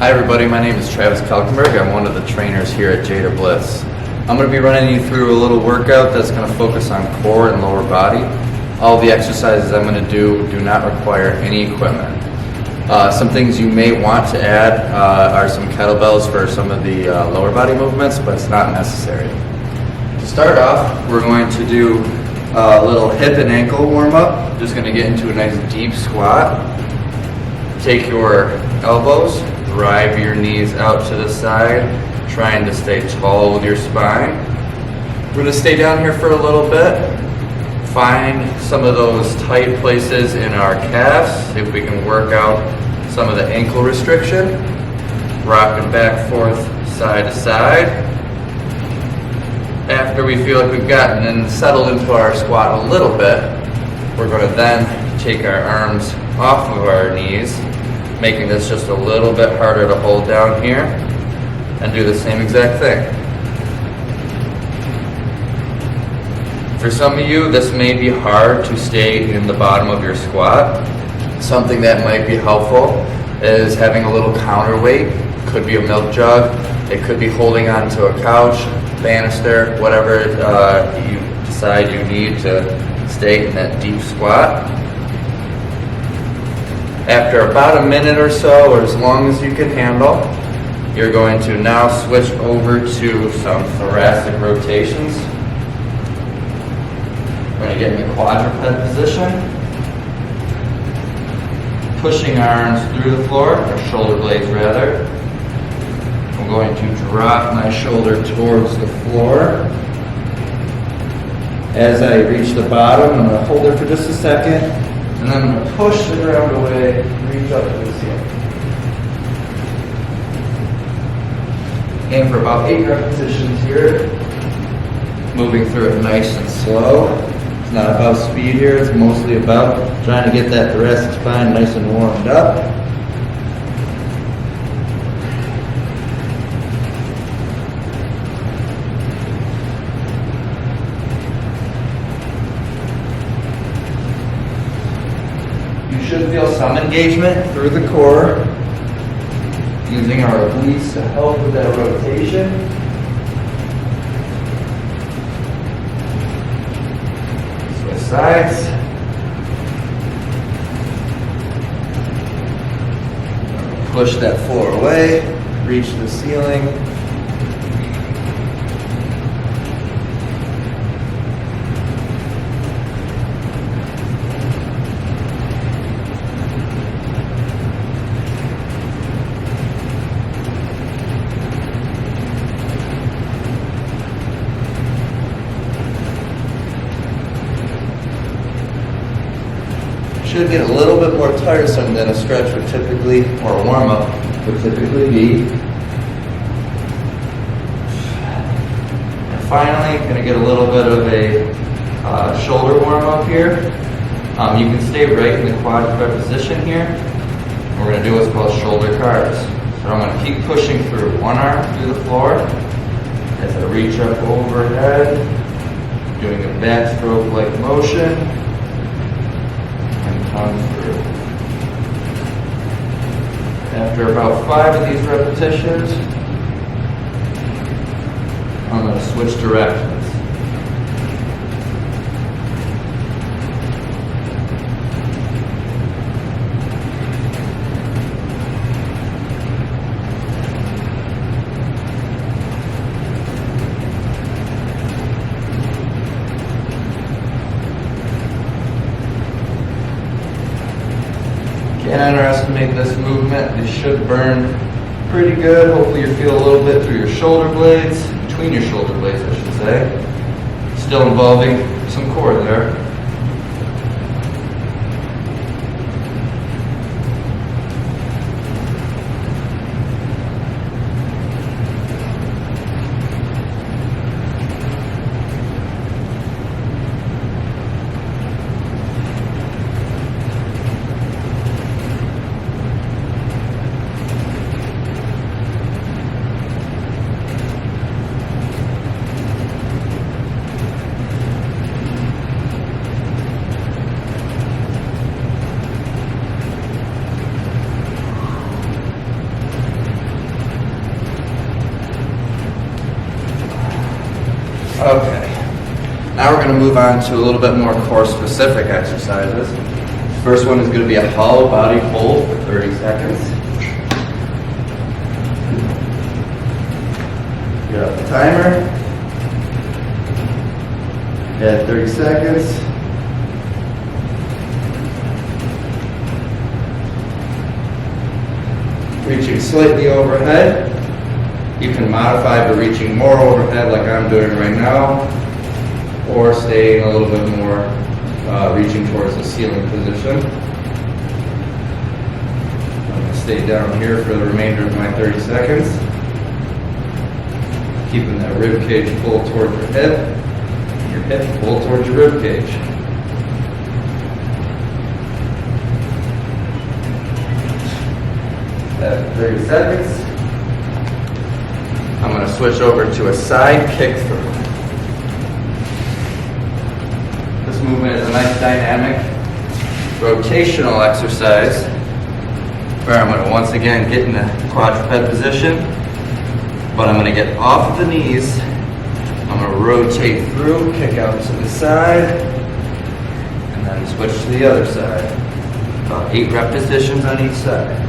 Hi everybody, my name is Travis Kalkenberg. I'm one of the trainers here at Jada Blitz. I'm going to be running you through a little workout that's going to focus on core and lower body. All the exercises I'm going to do not require any equipment. Some things you may want to add are some kettlebells for some of the lower body movements, but it's not necessary. To start off, we're going to do a little hip and ankle warm up. Just going to get into a nice deep squat. Take your elbows, drive your knees out to the side, trying to stay tall with your spine. We're going to stay down here for a little bit. Find some of those tight places in our calves, see if we can work out some of the ankle restriction. Rocking back, forth, side to side. After we feel like we've gotten and settled into our squat a little bit, we're going to then take our arms off of our knees, making this just a little bit harder to hold down here, and do the same exact thing. For some of you, this may be hard to stay in the bottom of your squat. Something that might be helpful is having a little counterweight. Could be a milk jug, it could be holding onto a couch, banister, whatever you decide you need to stay in that deep squat. After about a minute or so, or as long as you can handle, you're going to now switch over to some thoracic rotations. We're going to get in the quadruped position, pushing our arms through the floor, or shoulder blades rather. I'm going to drop my shoulder towards the floor. As I reach the bottom, I'm going to hold it for just a second, and then I'm going to push the ground away, reach up to the ceiling. Aim for about 8 repetitions here. Moving through it nice and slow. It's not about speed here, it's mostly about trying to get that thoracic spine nice and warmed up. You should feel some engagement through the core, using our obliques to help with that rotation. Sides. Push that floor away, reach the ceiling. Should get a little bit more tiresome than a stretch would typically, or a warm-up would typically be. And finally, going to get a little bit of a shoulder warm-up here. You can stay right in the quadruped position here. We're going to do what's called shoulder cards. So I'm going to keep pushing through one arm through the floor as I reach up overhead, doing a backstroke-like motion. Come through. After about 5 of these repetitions, I'm going to switch directions. Can't underestimate this movement. It should burn pretty good. Hopefully you feel a little bit through your shoulder blades, between your shoulder blades I should say. Still involving some core there. Okay. Now we're going to move on to a little bit more core specific exercises. First one is going to be a hollow body hold for 30 seconds. Get up the timer. At 30 seconds. Reaching slightly overhead. You can modify to reaching more overhead like I'm doing right now, or staying a little bit more reaching towards the ceiling position. I'm going to stay down here for the remainder of my 30 seconds. Keeping that rib cage pulled towards your hip, your hip pulled towards your rib cage. At 30 seconds. I'm going to switch over to a side kick through. This movement is a nice dynamic rotational exercise where I'm going to once again get in the quadruped position, but I'm going to get off the knees. I'm going to rotate through, kick out to the side, and then switch to the other side. About 8 repetitions on each side.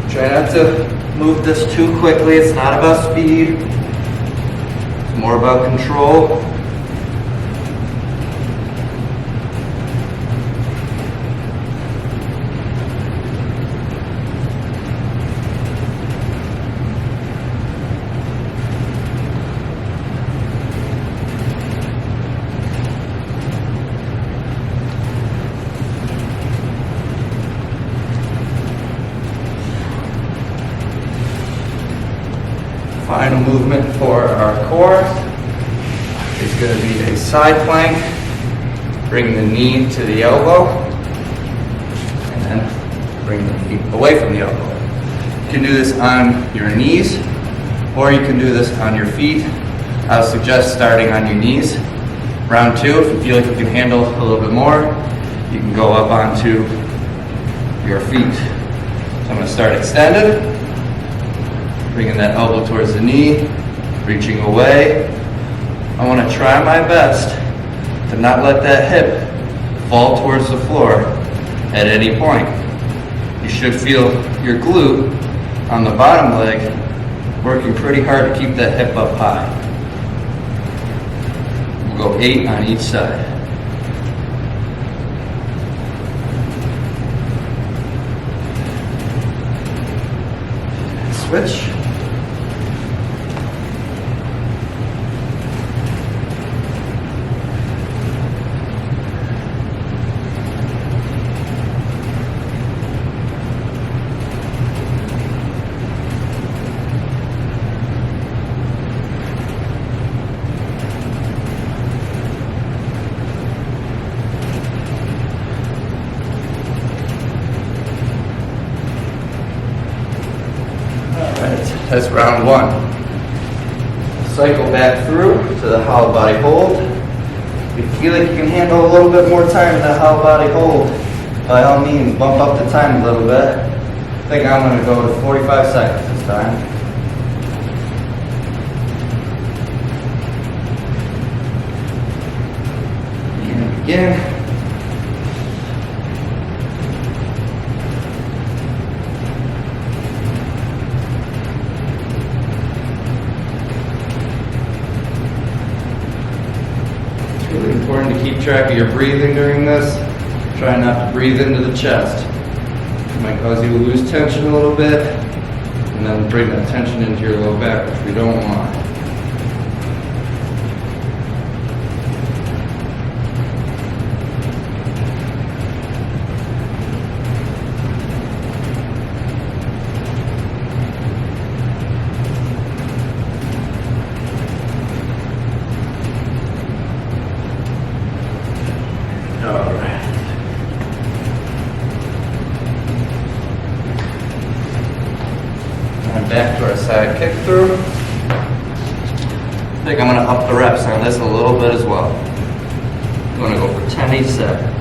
Try not to move this too quickly. It's not about speed. It's more about control. Final movement for our core is going to be a side plank. Bring the knee to the elbow and then bring the knee away from the elbow. You can do this on your knees or you can do this on your feet. I would suggest starting on your knees. Round 2, if you feel like you can handle a little bit more, you can go up onto your feet. So I'm going to start extended. Bringing that elbow towards the knee, reaching away. I want to try my best to not let that hip fall towards the floor at any point. You should feel your glute on the bottom leg working pretty hard to keep that hip up high. We'll go 8 on each side. Switch. That's round 1. Cycle back through to the hollow body hold. If you feel like you can handle a little bit more time in that hollow body hold, by all means bump up the time a little bit. I think I'm going to go to 45 seconds this time. And begin. Really important to keep track of your breathing during this. Try not to breathe into the chest. It might cause you to lose tension a little bit, and then bring that tension into your low back, which we don't want. Back to our side kick through. I think I'm going to up the reps on this a little bit as well. I'm going to go for 10 each set.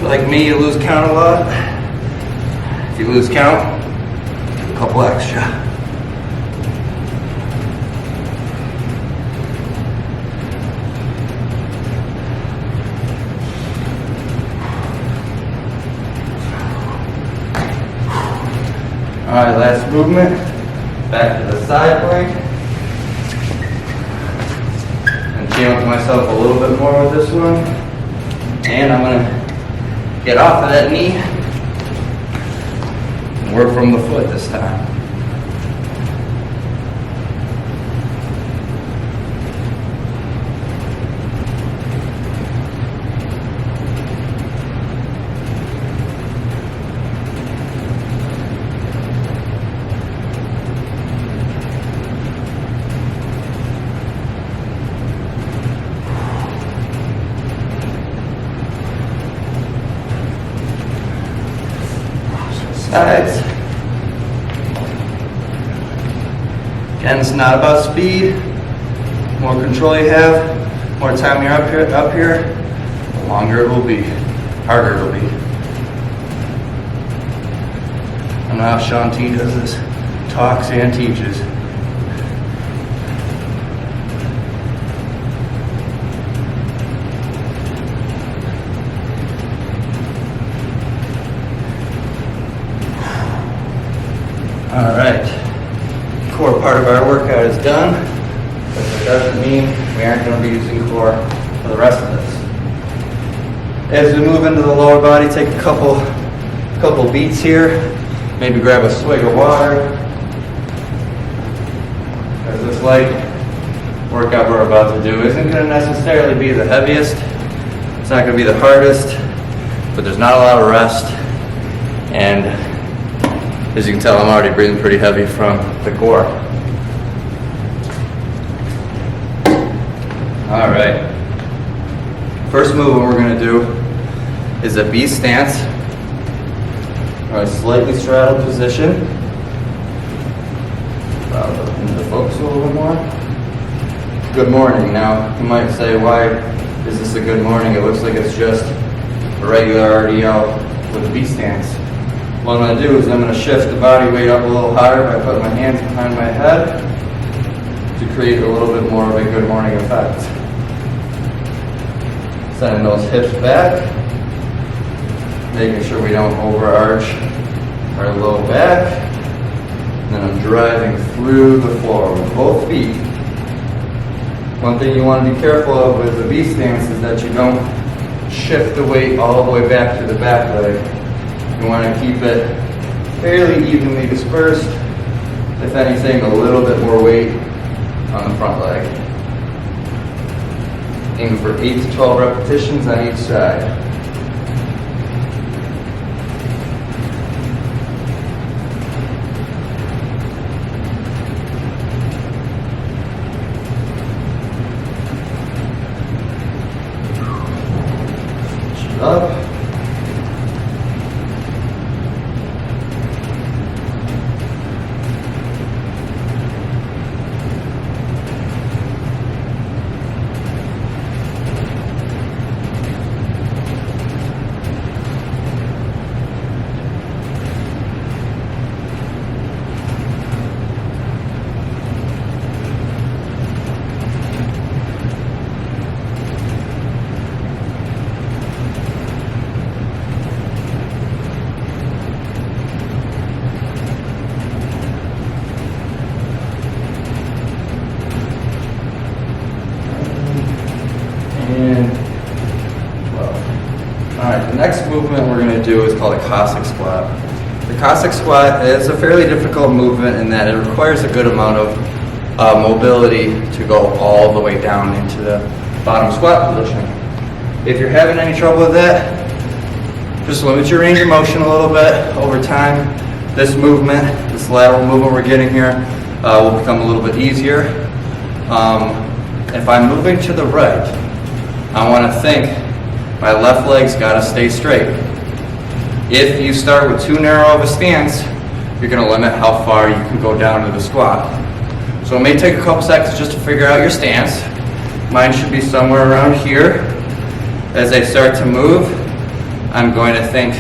like me, you lose count a lot. If you lose count, do a couple extra. All right, last movement. Back to the side plank. And challenge myself a little bit more with this one. And I'm gonna get off of that knee and work from the foot this time. Sides. Again, it's not about speed. The more control you have, more time you're up here, the longer it will be, harder it will be. I don't know how Sean T does this. Talks and teaches. All right, core part of our workout is done, but it doesn't mean we aren't going to be using core for the rest of this. As we move into the lower body, take a couple beats here, maybe grab a swig of water. As this light workout we're about to do isn't going to necessarily be the heaviest, it's not going to be the hardest, but there's not a lot of rest, and as you can tell, I'm already breathing pretty heavy from the core. All right. First move we're going to do is a B stance, or a slightly straddled position. Into the focus a little bit more. Good morning. Now, you might say, why is this a good morning? It looks like it's just a regular RDL with a B stance. What I'm going to do is I'm going to shift the body weight up a little higher by putting my hands behind my head to create a little bit more of a good morning effect. Sending those hips back, making sure we don't overarch our low back. And then I'm driving through the floor with both feet. One thing you want to be careful of with the V stance is that you don't shift the weight all the way back to the back leg. You want to keep it fairly evenly dispersed, if anything, a little bit more weight on the front leg. Aim for 8 to 12 repetitions on each side. Switch it up. And 12. All right, the next movement we're going to do is called a Cossack squat. The Cossack squat is a fairly difficult movement in that it requires a good amount of mobility to go all the way down into the bottom squat position. If you're having any trouble with that, just limit your range of motion a little bit over time. This movement, this lateral movement we're getting here, will become a little bit easier. If I'm moving to the right, I want to think my left leg's got to stay straight. If you start with too narrow of a stance, you're going to limit how far you can go down to the squat. So it may take a couple seconds just to figure out your stance. Mine should be somewhere around here. As I start to move, I'm going to think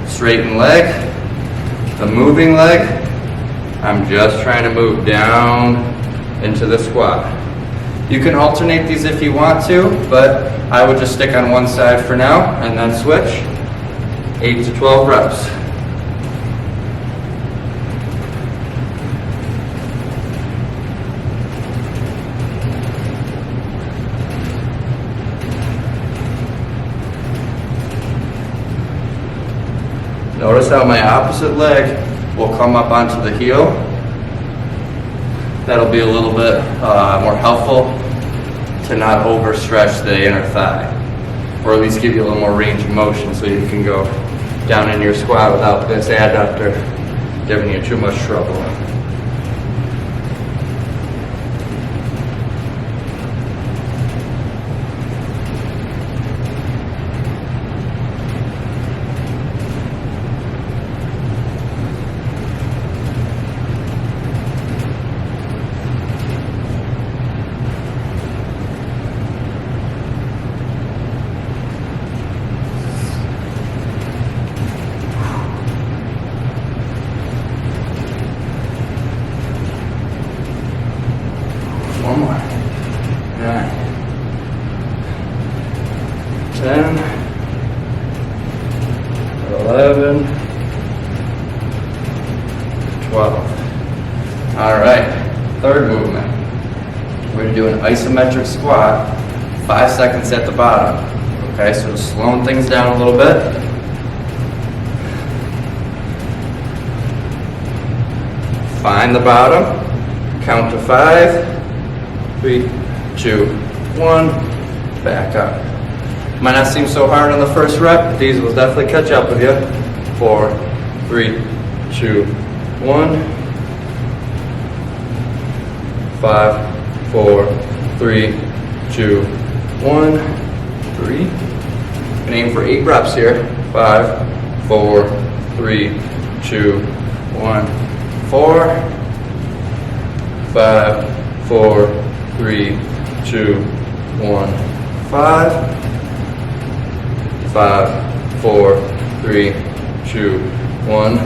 straighten leg, the moving leg. I'm just trying to move down into the squat. You can alternate these if you want to, but I would just stick on one side for now and then switch. 8 to 12 reps. Notice how my opposite leg will come up onto the heel. That'll be a little bit more helpful to not overstretch the inner thigh, or at least give you a little more range of motion so you can go down in your squat without this adductor giving you too much trouble. One more. 9, 10, 11, 12. All right, third movement. We're gonna do an isometric squat, 5 seconds at the bottom. Okay, so slowing things down a little bit. Find the bottom, count to 5. 3, 2, 1, back up. Might not seem so hard on the first rep, but these will definitely catch up with you. 4, 3, 2, 1, 5, 4, 3, 2, 1, 3. And aim for 8 reps here. 5, 4, 3, 2, 1, 4, 5, 4, 3, 2, 1, 5, 5, 4, 3, 2, 1,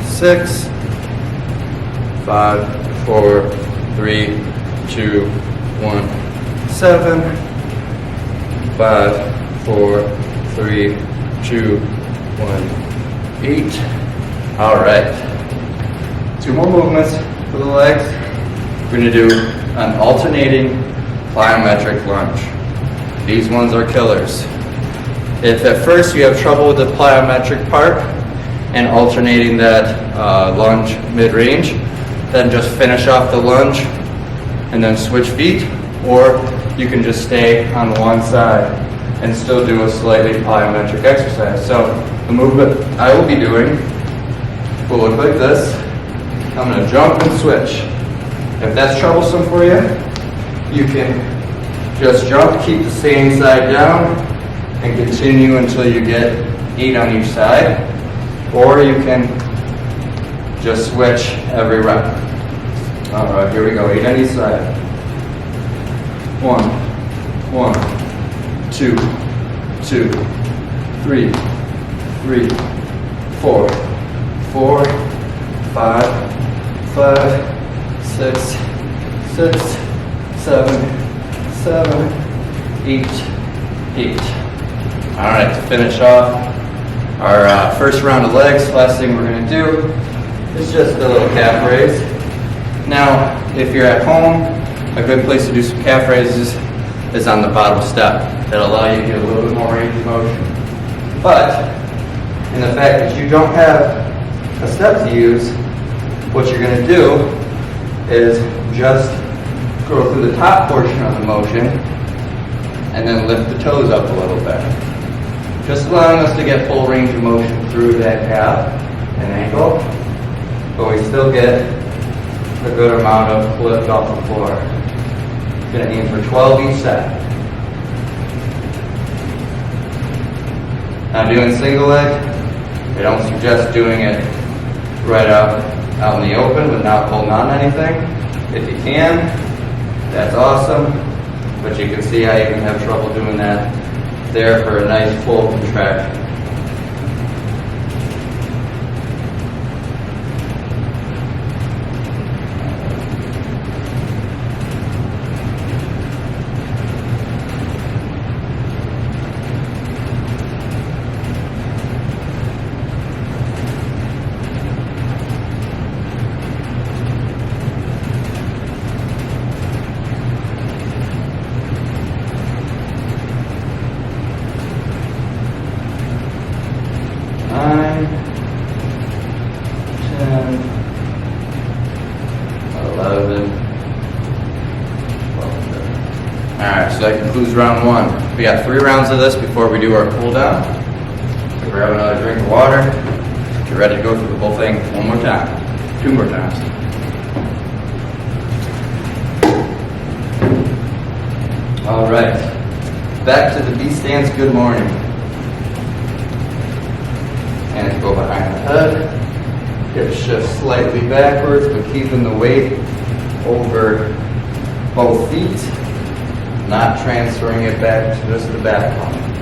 6, 5, 4, 3, 2, 1, 7, 5, 4, 3, 2, 1, 8. All right. 2 more movements for the legs. We're going to do an alternating plyometric lunge. These ones are killers. If at first you have trouble with the plyometric part and alternating that lunge mid-range, then just finish off the lunge and then switch feet, or you can just stay on one side and still do a slightly plyometric exercise. So the movement I will be doing will look like this. I'm going to jump and switch. If that's troublesome for you, you can just jump, keep the same side down, and continue until you get 8 on each side. Or you can just switch every rep. All right, here we go, 8 on each side. 1, 1, 2, 2, 3, 3, 4, 4, 5, 5, 6, 6, 7, 7, 8, 8. All right, to finish off our first round of legs, last thing we're going to do is just a little calf raise. Now, if you're at home, a good place to do some calf raises is on the bottom step. That'll allow you to get a little bit more range of motion. But, in the fact that you don't have a step to use, what you're going to do is just go through the top portion of the motion and then lift the toes up a little bit. Just allowing us to get full range of motion through that calf and ankle, but we still get a good amount of lift off the floor. Going to aim for 12 each set. Now doing single leg, I don't suggest doing it right out in the open without holding on to anything. If you can, that's awesome, but you can see I even have trouble doing that there for a nice full contraction. 11, 12. Alright, so that concludes round 1. We got 3 rounds of this before we do our cool down. So grab another drink of water. Get ready to go through the whole thing one more time. 2 more times. Alright, back to the B stance, good morning. Hands go behind the head. Hip shift slightly backwards, but keeping the weight over both feet, not transferring it back to just the back line.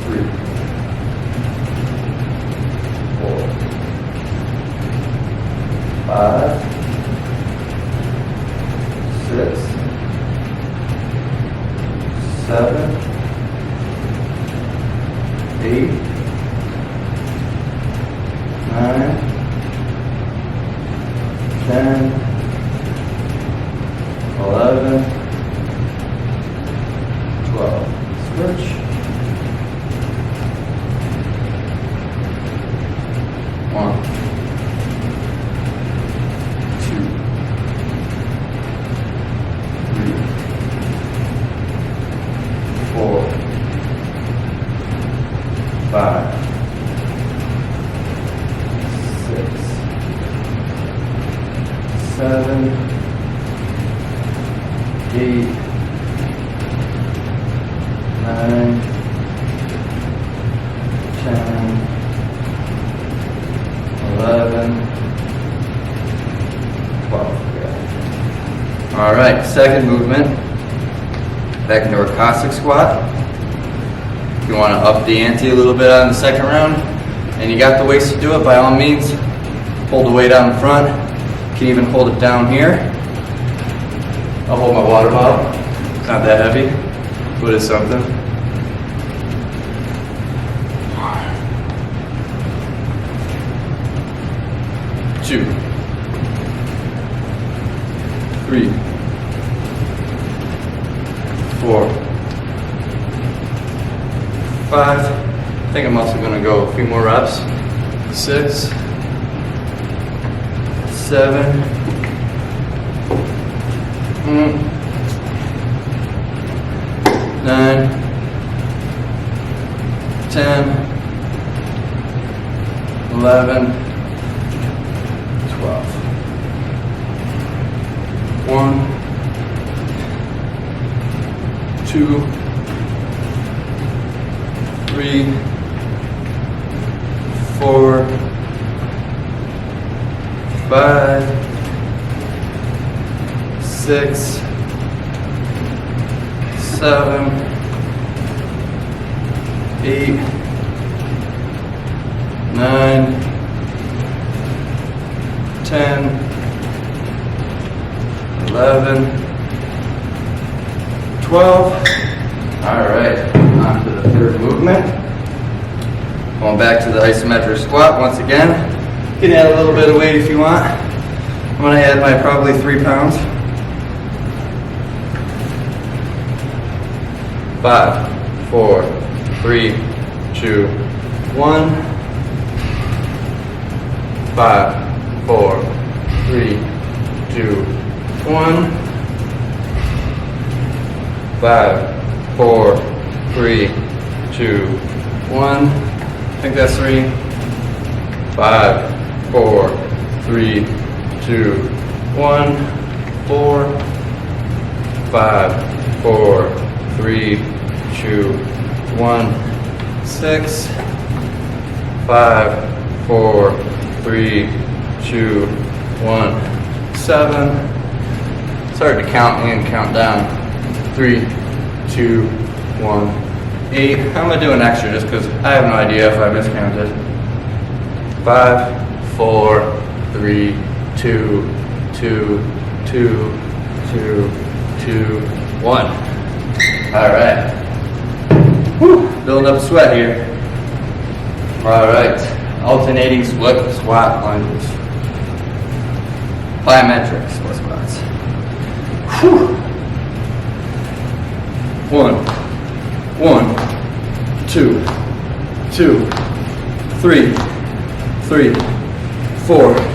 3, 4, 5, 6, 7, 8, 9, 10, 11, 12. Switch. 1, 2, 3, 4, 5, 6, 7, 8, 9, 10, 11, 12. All right, second movement. Back into our Cossack squat. If you want to up the ante a little bit on the second round, and you got the waist to do it, by all means, hold the weight out in front. You can even hold it down here. I'll hold my water bottle. It's not that heavy, but it's something. 2, 3, 4, 5. I think I'm also going to go a few more reps. 6, 7, 9, 10, 11, 12. 1, 2, 3, 4, 5, 6, 7, 8, 9, 10, 11, 12. All right, on to the third movement. Going back to the isometric squat once again. You can add a little bit of weight if you want. I'm going to add my probably 3 pounds. 5, 4, 3, 2, 1. 5, 4, 3, 2, 1. 5, 4, 3, 2, 1. I think that's 3. 5, 4, 3, 2, 1. 4, 5, 4, 3, 2, 1. 6, 5, 4, 3, 2, 1. 7. It's hard to count and count down. 3, 2, 1, 8. I'm gonna do an extra just because I have no idea if I miscounted. 5, 4, 3, 2, 2, 2, 2, 2, 1. All right. Whew, building up a sweat here. All right. Alternating squat lunges. Plyometric split squats. Whew. 1, 2, 2, 3, 3, 4,